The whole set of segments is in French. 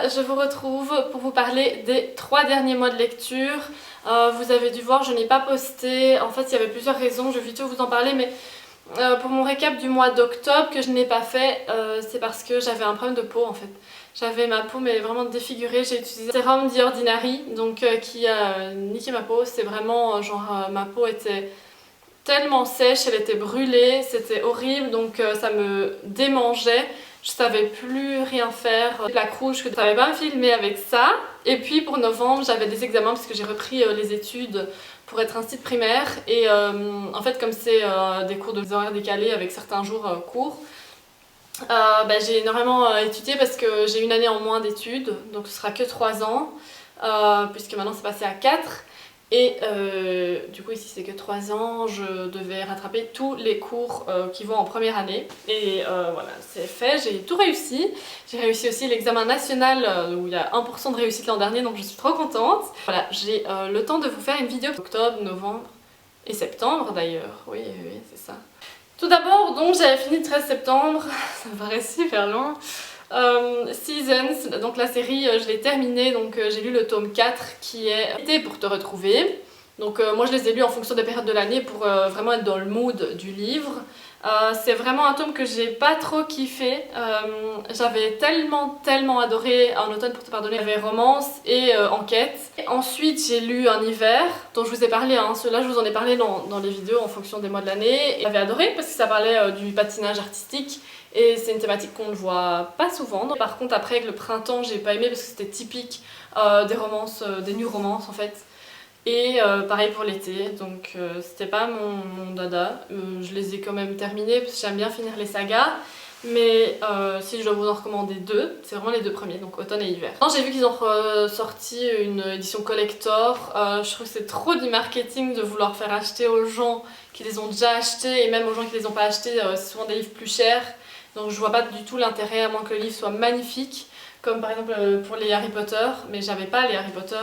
je vous retrouve pour vous parler des 3 derniers mois de lecture. Vous avez dû voir, je n'ai pas posté, en fait il y avait plusieurs raisons, je vais vite vous en parler, mais pour mon récap du mois d'octobre que je n'ai pas fait, c'est parce que j'avais un problème de peau en fait. J'avais ma peau mais vraiment défigurée, j'ai utilisé Sérum The Ordinary, donc qui a niqué ma peau. C'est vraiment genre ma peau était tellement sèche, elle était brûlée, c'était horrible, donc ça me démangeait. Je savais plus rien faire. La crouche que je savais pas me filmer avec ça. Et puis pour novembre, j'avais des examens parce que j'ai repris les études pour être institut primaire. Et en fait, comme c'est des cours de horaires décalés avec certains jours courts, j'ai énormément étudié parce que j'ai une année en moins d'études. Donc ce sera que 3 ans, puisque maintenant c'est passé à 4. Et du coup ici c'est que 3 ans, je devais rattraper tous les cours qui vont en première année. Et voilà, c'est fait, j'ai tout réussi. J'ai réussi aussi l'examen national où il y a 1% de réussite l'an dernier, donc je suis trop contente. Voilà, j'ai le temps de vous faire une vidéo octobre, novembre et septembre d'ailleurs. Oui, c'est ça. Tout d'abord, donc j'avais fini le 13 septembre, ça me paraît super loin. Seasons, donc la série je l'ai terminée, donc j'ai lu le tome 4 qui est Été pour te retrouver. Donc moi je les ai lus en fonction des périodes de l'année pour vraiment être dans le mood du livre. C'est vraiment un tome que j'ai pas trop kiffé. J'avais tellement adoré En automne pour te pardonner, il y avait romance et enquête. Et ensuite j'ai lu Un hiver, dont je vous ai parlé, hein. Ceux-là je vous en ai parlé dans les vidéos en fonction des mois de l'année. J'avais adoré parce que ça parlait du patinage artistique. Et c'est une thématique qu'on ne voit pas souvent. Par contre après avec le printemps j'ai pas aimé parce que c'était typique des romances, des new romances en fait. Et pareil pour l'été, donc c'était pas mon dada. Je les ai quand même terminés parce que j'aime bien finir les sagas. Mais si je dois vous en recommander 2, c'est vraiment les 2 premiers, donc automne et hiver. J'ai vu qu'ils ont sorti une édition collector. Je trouve que c'est trop du marketing de vouloir faire acheter aux gens qui les ont déjà achetés. Et même aux gens qui les ont pas achetés, c'est souvent des livres plus chers. Donc je vois pas du tout l'intérêt, à moins que le livre soit magnifique, comme par exemple pour les Harry Potter, mais j'avais pas les Harry Potter,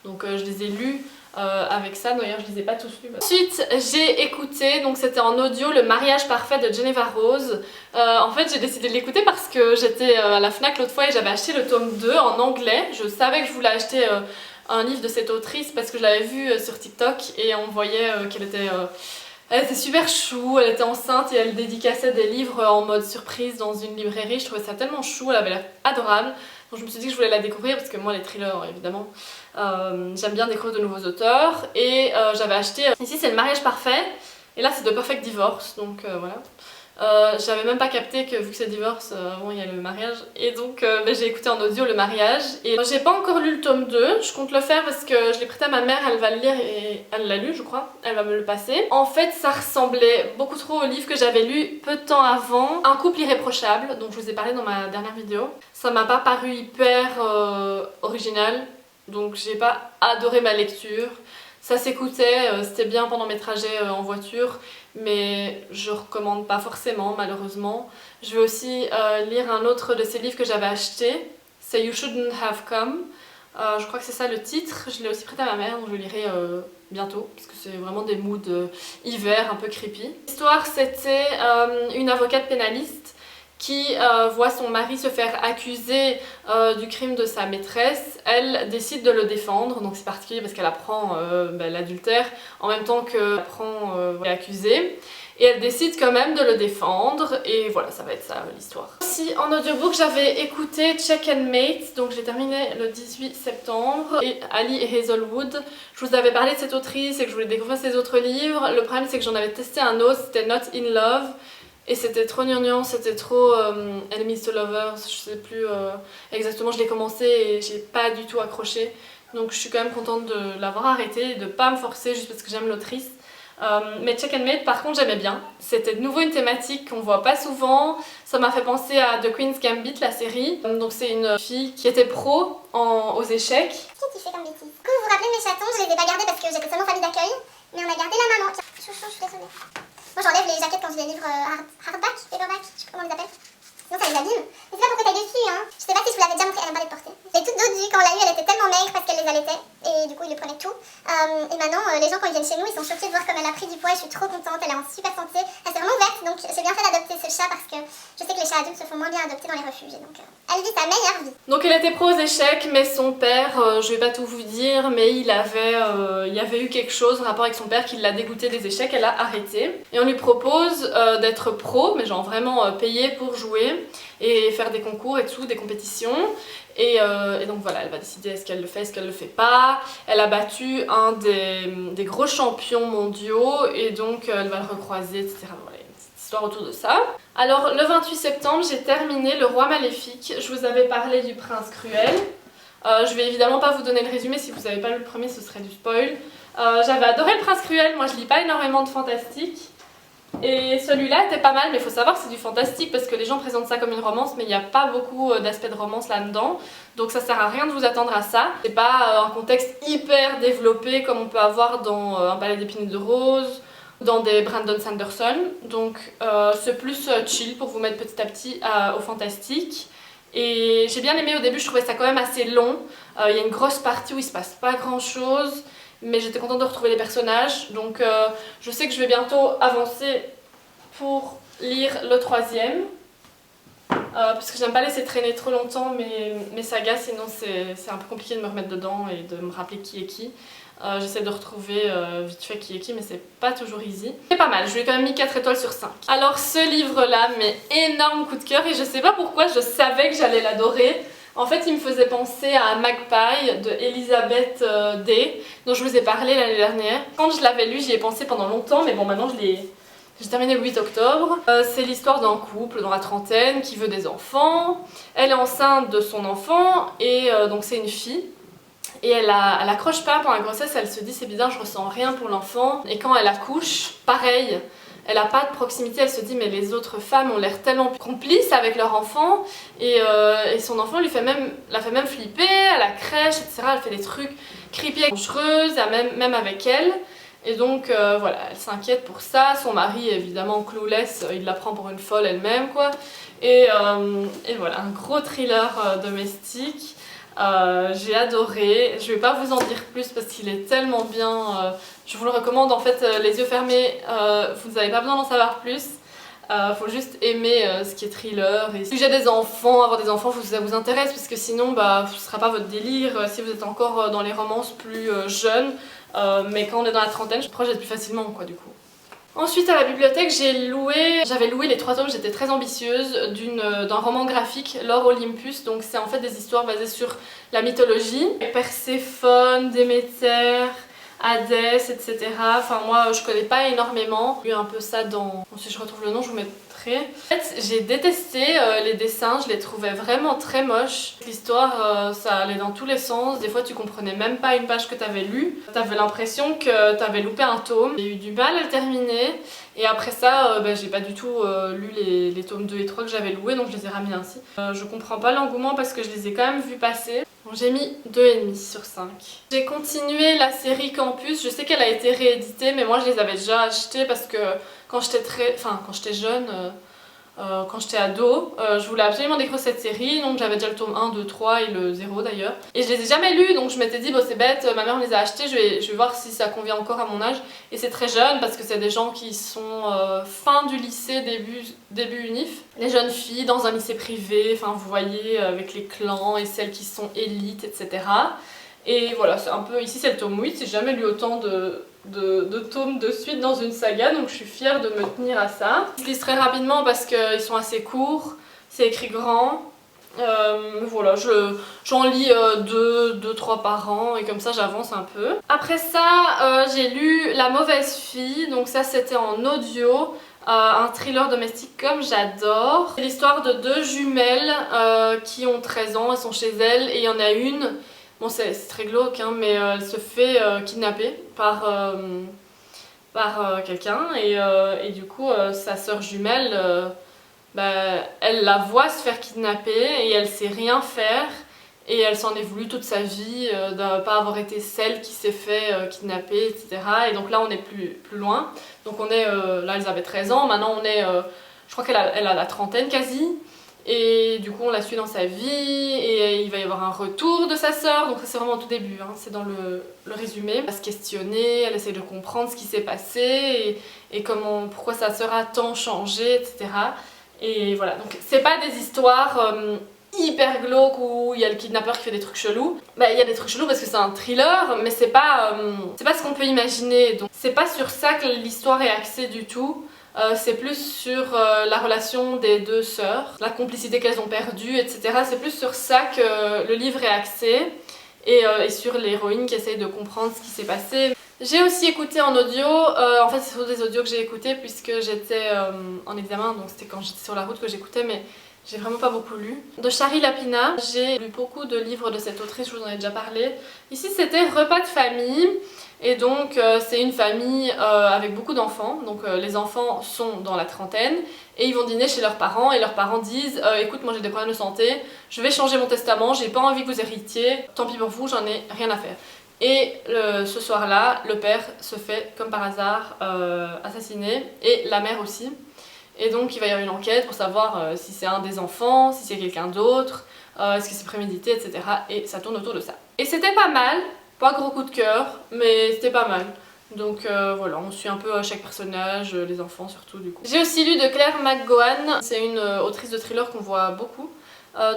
donc je les ai lus avec ça, d'ailleurs je les ai pas tous lus. Ensuite j'ai écouté, donc c'était en audio, Le mariage parfait de Geneva Rose. En fait j'ai décidé de l'écouter parce que j'étais à la FNAC l'autre fois et j'avais acheté le tome 2 en anglais. Je savais que je voulais acheter un livre de cette autrice parce que je l'avais vu sur TikTok et on voyait qu'elle était... Elle était super chou, elle était enceinte et elle dédicaçait des livres en mode surprise dans une librairie. Je trouvais ça tellement chou, elle avait l'air adorable. Donc je me suis dit que je voulais la découvrir parce que moi les thrillers évidemment, j'aime bien découvrir de nouveaux auteurs. Et j'avais acheté, ici c'est Le mariage parfait et là c'est The Perfect Divorce, donc voilà. J'avais même pas capté que vu que c'est divorce, bon il y a le mariage. Et donc j'ai écouté en audio le mariage. Et j'ai pas encore lu le tome 2, je compte le faire parce que je l'ai prêté à ma mère, elle va le lire et elle l'a lu je crois, elle va me le passer. En fait ça ressemblait beaucoup trop au livre que j'avais lu peu de temps avant, Un couple irréprochable, dont je vous ai parlé dans ma dernière vidéo. Ça m'a pas paru hyper original, donc j'ai pas adoré ma lecture. Ça s'écoutait, c'était bien pendant mes trajets en voiture, mais je recommande pas forcément malheureusement. Je vais aussi lire un autre de ces livres que j'avais acheté, c'est You Shouldn't Have Come. Je crois que c'est ça le titre, je l'ai aussi prêté à ma mère, donc je le lirai bientôt, parce que c'est vraiment des moods hiver un peu creepy. L'histoire c'était une avocate pénaliste qui voit son mari se faire accuser du crime de sa maîtresse. Elle décide de le défendre, donc c'est particulier parce qu'elle apprend l'adultère en même temps qu'elle apprend l'accusé. Et elle décide quand même de le défendre, et voilà, ça va être ça l'histoire. Aussi en audiobook j'avais écouté Check and Mate, donc j'ai terminé le 18 septembre, et Ali et Hazelwood. Je vous avais parlé de cette autrice et que je voulais découvrir ses autres livres. Le problème c'est que j'en avais testé un autre, c'était Not in Love. Et c'était trop gnangnan, c'était trop Enemies to Lovers, je sais plus exactement, je l'ai commencé et j'ai pas du tout accroché. Donc je suis quand même contente de l'avoir arrêté et de pas me forcer juste parce que j'aime l'autrice. Mais Check and Mate par contre j'aimais bien. C'était de nouveau une thématique qu'on voit pas souvent. Ça m'a fait penser à The Queen's Gambit, la série. Donc c'est une fille qui était pro aux échecs. Qu'est-ce que tu fais comme bêtise? Du coup vous vous rappelez de mes chatons, je les ai pas gardés parce que j'étais seulement famille d'accueil. Mais on a gardé la maman. Chouchou, je suis désolée. Moi j'enlève les jaquettes quand j'ai des livres hardback, paperback, je sais pas comment on les appelle. Sinon ça les abîme. Mais c'est pas pourquoi t'es dessus hein. Je sais pas si je vous l'avais déjà montré, elle aime pas les porter. Elle est toute dodue, quand on l'a eu elle était tellement maigre parce qu'elle les allaitait. Et du coup il lui prenait tout. Et maintenant les gens quand ils viennent chez nous ils sont choqués de voir comme elle a pris du poids et je suis trop contente, elle est en super santé. Elle s'est vraiment ouverte donc j'ai bien fait d'adopter ce le chat parce que je sais que les chats adultes se font moins bien adopter dans les refuges. Et donc elle vit sa meilleure vie. Donc elle était pro aux échecs, mais son père, je vais pas tout vous dire, mais il y avait eu quelque chose en rapport avec son père qui l'a dégoûté des échecs, elle a arrêté. Et on lui propose d'être pro, mais genre vraiment payé pour jouer et faire des concours et tout, des compétitions. Et donc voilà, elle va décider est-ce qu'elle le fait, est-ce qu'elle le fait pas. Elle a battu un des gros champions mondiaux et donc elle va le recroiser, etc. Voilà, une petite histoire autour de ça. Alors le 28 septembre, j'ai terminé Le Roi Maléfique. Je vous avais parlé du Prince Cruel. Je vais évidemment pas vous donner le résumé, si vous n'avez pas lu le premier, ce serait du spoil. J'avais adoré le Prince Cruel, moi je lis pas énormément de fantastique. Et celui-là était pas mal, mais il faut savoir que c'est du fantastique parce que les gens présentent ça comme une romance, mais il n'y a pas beaucoup d'aspects de romance là-dedans. Donc ça sert à rien de vous attendre à ça. C'est pas un contexte hyper développé comme on peut avoir dans Un balai d'épines et de roses, dans des Brandon Sanderson. Donc c'est plus chill pour vous mettre petit à petit au fantastique. Et j'ai bien aimé au début, je trouvais ça quand même assez long. Il y a une grosse partie où il se passe pas grand chose. Mais j'étais contente de retrouver les personnages, donc je sais que je vais bientôt avancer pour lire le troisième, parce que j'aime pas laisser traîner trop longtemps mes sagas, sinon c'est un peu compliqué de me remettre dedans et de me rappeler qui est qui. J'essaie de retrouver vite fait qui est qui, mais c'est pas toujours easy. C'est pas mal, je lui ai quand même mis 4 étoiles sur 5. Alors ce livre-là, mais énorme coup de cœur, et je sais pas pourquoi, je savais que j'allais l'adorer. En fait, il me faisait penser à Magpie de Elizabeth Day, dont je vous ai parlé l'année dernière. Quand je l'avais lu, j'y ai pensé pendant longtemps, mais bon, maintenant j'ai terminé le 8 octobre. C'est l'histoire d'un couple dans la trentaine qui veut des enfants. Elle est enceinte de son enfant, et donc c'est une fille. Et elle accroche pas pendant la grossesse, elle se dit c'est bizarre, je ressens rien pour l'enfant. Et quand elle accouche, pareil. Elle n'a pas de proximité, elle se dit mais les autres femmes ont l'air tellement complices avec leur enfant et son enfant la fait même flipper à la crèche, etc. Elle fait des trucs creepy et dangereuses, même avec elle. Et donc voilà, elle s'inquiète pour ça. Son mari évidemment clueless, il la prend pour une folle elle-même quoi. Et voilà, un gros thriller domestique. J'ai adoré, je vais pas vous en dire plus parce qu'il est tellement bien, je vous le recommande en fait les yeux fermés, vous n'avez pas besoin d'en savoir plus, faut juste aimer ce qui est thriller et si j'ai des enfants, avoir des enfants, ça vous intéresse parce que sinon ce sera pas votre délire si vous êtes encore dans les romances plus jeunes, mais quand on est dans la trentaine je projette plus facilement quoi du coup. Ensuite à la bibliothèque j'avais loué les 3 tomes, j'étais très ambitieuse, d'un roman graphique, L'Or Olympus, donc c'est en fait des histoires basées sur la mythologie. Perséphone, Déméter, Hadès, etc. Enfin moi je connais pas énormément, j'ai lu un peu ça dans... Bon, si je retrouve le nom je vous mettrai. En fait j'ai détesté les dessins, je les trouvais vraiment très moches. L'histoire ça allait dans tous les sens, des fois tu comprenais même pas une page que t'avais lue. T'avais l'impression que t'avais loupé un tome. J'ai eu du mal à le terminer et après ça j'ai pas du tout lu les tomes 2 et 3 que j'avais loués donc je les ai ramenés ainsi. Je comprends pas l'engouement parce que je les ai quand même vus passer. Bon, j'ai mis 2,5 sur 5. J'ai continué la série Campus, je sais qu'elle a été rééditée mais moi je les avais déjà achetées parce que quand j'étais jeune, quand j'étais ado, je voulais absolument découvrir cette série, donc j'avais déjà le tome 1, 2, 3 et le 0 d'ailleurs. Et je les ai jamais lus, donc je m'étais dit, bon c'est bête, ma mère me les a achetés, je vais voir si ça convient encore à mon âge. Et c'est très jeune parce que c'est des gens qui sont fin du lycée, début unif. Les jeunes filles dans un lycée privé, enfin vous voyez, avec les clans et celles qui sont élites, etc. Et voilà, c'est un peu, ici c'est le tome 8, j'ai jamais lu autant de tomes de suite dans une saga, donc je suis fière de me tenir à ça. Je lis très rapidement parce qu'ils sont assez courts, c'est écrit grand. Voilà, j'en lis 2-3 par an et comme ça j'avance un peu. Après ça, j'ai lu La Mauvaise Fille, donc ça c'était en audio. Un thriller domestique comme j'adore. C'est l'histoire de 2 jumelles qui ont 13 ans, elles sont chez elles et il y en a une. Bon c'est très glauque hein, mais elle se fait kidnapper par quelqu'un et du coup sa sœur jumelle, elle la voit se faire kidnapper et elle sait rien faire et elle s'en est voulu toute sa vie de ne pas avoir été celle qui s'est fait kidnapper, etc. Et donc là on est plus loin, donc on est, là elles avaient 13 ans, maintenant on est, je crois qu'elle a la trentaine quasi. Et du coup on la suit dans sa vie et il va y avoir un retour de sa sœur, donc ça c'est vraiment au tout début, hein, c'est dans le résumé. Elle va se questionner, elle essaie de comprendre ce qui s'est passé et pourquoi sa sœur a tant changé, etc. Et voilà, donc c'est pas des histoires hyper glauques où il y a le kidnappeur qui fait des trucs chelous. Bah il y a des trucs chelous parce que c'est un thriller, mais c'est pas ce qu'on peut imaginer. Donc c'est pas sur ça que l'histoire est axée du tout. C'est plus sur la relation des deux sœurs, la complicité qu'elles ont perdue, etc. C'est plus sur ça que le livre est axé et sur l'héroïne qui essaye de comprendre ce qui s'est passé. J'ai aussi écouté en audio, en fait c'est surtout des audios que j'ai écoutés puisque j'étais en examen, donc c'était quand j'étais sur la route que j'écoutais, mais j'ai vraiment pas beaucoup lu. De Shari Lapina, j'ai lu beaucoup de livres de cette autrice, je vous en ai déjà parlé. Ici c'était Repas de famille, et donc c'est une famille avec beaucoup d'enfants, donc les enfants sont dans la trentaine, et ils vont dîner chez leurs parents, et leurs parents disent écoute, moi j'ai des problèmes de santé, je vais changer mon testament, j'ai pas envie que vous héritiez, tant pis pour vous, j'en ai rien à faire. Et ce soir-là, le père se fait, comme par hasard, assassiner, et la mère aussi. Et donc il va y avoir une enquête pour savoir si c'est un des enfants, si c'est quelqu'un d'autre, est-ce que c'est prémédité, etc. Et ça tourne autour de ça. Et c'était pas mal, pas gros coup de cœur, mais c'était pas mal. Donc voilà, on suit un peu chaque personnage, les enfants surtout du coup. J'ai aussi lu de Claire McGowan, c'est une autrice de thriller qu'on voit beaucoup.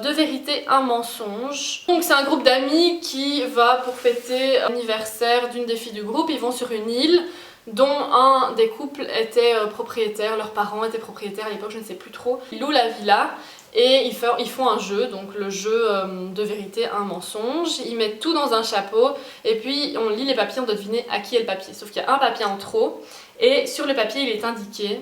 Deux vérités, un mensonge. Donc c'est un groupe d'amis qui va pour fêter l'anniversaire d'une des filles du groupe, ils vont sur une île dont un des couples était propriétaire, leurs parents étaient propriétaires à l'époque, je ne sais plus trop. Ils louent la villa et ils font un jeu, donc le jeu de vérité, un mensonge. Ils mettent tout dans un chapeau et puis on lit les papiers, on doit deviner à qui est le papier. Sauf qu'il y a un papier en trop et sur le papier il est indiqué: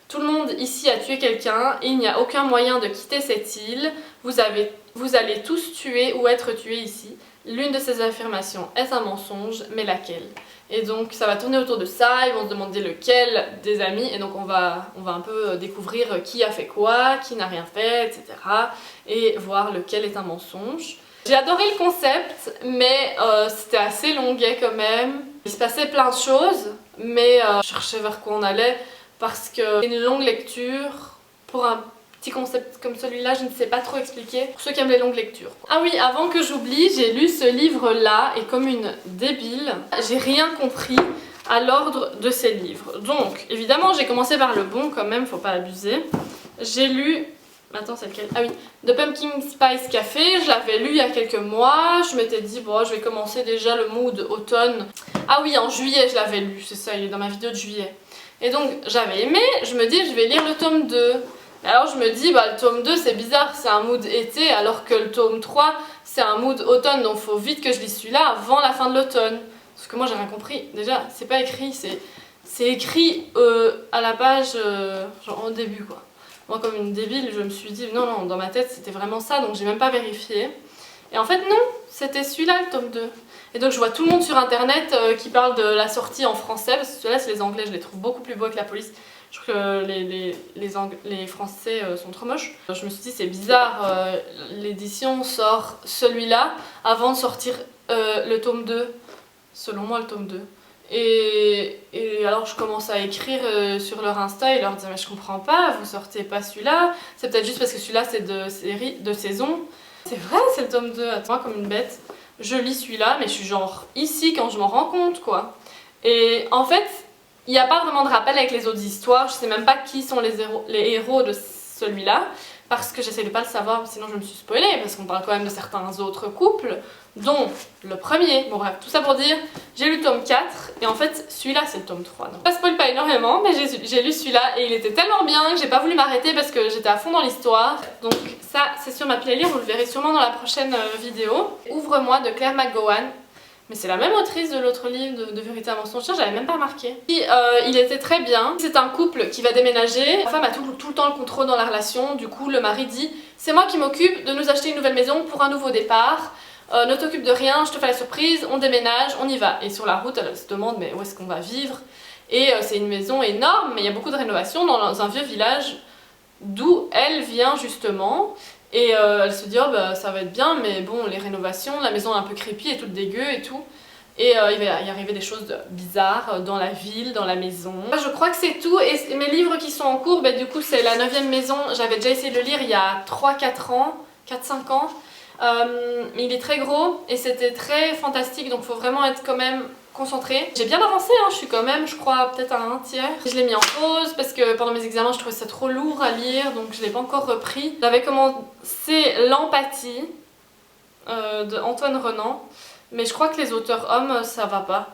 tout le monde ici a tué quelqu'un, il n'y a aucun moyen de quitter cette île, vous allez tous tuer ou être tués ici. L'une de ces affirmations est un mensonge, mais laquelle? Et donc ça va tourner autour de ça, ils vont se demander lequel des amis, et donc on va un peu découvrir qui a fait quoi, qui n'a rien fait, etc. Et voir lequel est un mensonge. J'ai adoré le concept, mais c'était assez longuet quand même. Il se passait plein de choses, mais je cherchais vers quoi on allait, parce que c'est une longue lecture pour un petit concept comme celui-là, je ne sais pas trop expliquer pour ceux qui aiment les longues lectures. Ah oui, avant que j'oublie, j'ai lu ce livre-là et comme une débile, j'ai rien compris à l'ordre de ces livres. Donc, évidemment, j'ai commencé par le bon quand même, faut pas abuser. J'ai lu... Attends, c'est lequel? Ah oui, The Pumpkin Spice Café, je l'avais lu il y a quelques mois, je m'étais dit, bon, je vais commencer déjà le mood automne. Ah oui, en juillet, je l'avais lu, c'est ça, il est dans ma vidéo de juillet. Et donc, j'avais aimé, je me dis, je vais lire le tome 2. Alors je me dis, bah le tome 2 c'est bizarre, c'est un mood été, alors que le tome 3 c'est un mood automne, donc faut vite que je lise celui-là avant la fin de l'automne. Parce que moi j'ai rien compris, déjà c'est pas écrit, c'est écrit à la page, genre au début quoi. Moi comme une débile je me suis dit, non, dans ma tête c'était vraiment ça, donc j'ai même pas vérifié. Et en fait non, c'était celui-là le tome 2. Et donc je vois tout le monde sur internet qui parle de la sortie en français, parce que ceux-là c'est les anglais, je les trouve beaucoup plus beaux que la police. Je trouve que les français sont trop moches. Je me suis dit c'est bizarre, l'édition sort celui-là avant de sortir le tome 2, selon moi le tome 2. Et alors je commence à écrire sur leur Insta et leur dire mais je comprends pas, vous sortez pas celui-là, c'est peut-être juste parce que celui-là c'est de saison. C'est vrai, c'est le tome 2, attends, moi comme une bête. Je lis celui-là mais je suis genre ici quand je m'en rends compte quoi. Et en fait, il n'y a pas vraiment de rappel avec les autres histoires, je sais même pas qui sont les héros de celui-là, parce que j'essaie de pas le savoir, sinon je me suis spoilée, parce qu'on parle quand même de certains autres couples, dont le premier. Bon bref, tout ça pour dire, j'ai lu le tome 4, et en fait celui-là c'est le tome 3. Donc, ça spoil pas énormément, mais j'ai lu celui-là, et il était tellement bien que j'ai pas voulu m'arrêter parce que j'étais à fond dans l'histoire. Donc ça c'est sur ma pile à lire, vous le verrez sûrement dans la prochaine vidéo. Ouvre-moi de Claire McGowan. Mais c'est la même autrice de l'autre livre de Vérité à mensonge, j'avais même pas remarqué. Il était très bien. C'est un couple qui va déménager. La femme a tout le temps le contrôle dans la relation. Du coup, le mari dit « C'est moi qui m'occupe de nous acheter une nouvelle maison pour un nouveau départ. Ne t'occupe de rien, je te fais la surprise, on déménage, on y va. » Et sur la route, elle se demande « Mais où est-ce qu'on va vivre ?» Et c'est une maison énorme, mais il y a beaucoup de rénovations dans un vieux village d'où elle vient justement. Et elle se dit, oh bah ça va être bien, mais bon, les rénovations, la maison est un peu creepy et toute dégueu et tout. Et il va y arriver des choses bizarres dans la ville, dans la maison. Je crois que c'est tout. Et mes livres qui sont en cours, bah, du coup, c'est La 9e maison. J'avais déjà essayé de le lire il y a 3-4 ans, 4-5 ans. Mais il est très gros et c'était très fantastique, donc il faut vraiment être quand même concentrée. J'ai bien avancé, hein, je suis quand même, je crois, peut-être à un tiers. Je l'ai mis en pause parce que pendant mes examens, je trouvais ça trop lourd à lire, donc je l'ai pas encore repris. J'avais commencé L'Empathie de Antoine Renan, mais je crois que les auteurs hommes, ça va pas.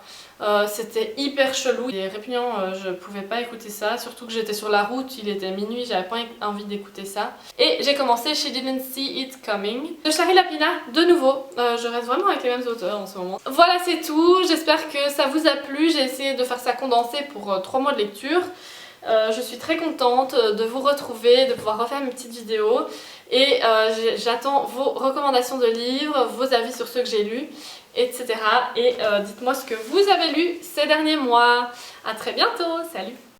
C'était hyper chelou et répugnant, je pouvais pas écouter ça, surtout que j'étais sur la route, il était minuit, j'avais pas envie d'écouter ça. Et j'ai commencé She Didn't See It Coming de Shari Lapina, de nouveau. Je reste vraiment avec les mêmes auteurs en ce moment. Voilà, c'est tout, j'espère que ça vous a plu, j'ai essayé de faire ça condensé pour 3 mois de lecture. Je suis très contente de vous retrouver, de pouvoir refaire mes petites vidéos et j'attends vos recommandations de livres, vos avis sur ceux que j'ai lus, etc. Et dites-moi ce que vous avez lu ces derniers mois. À très bientôt, salut!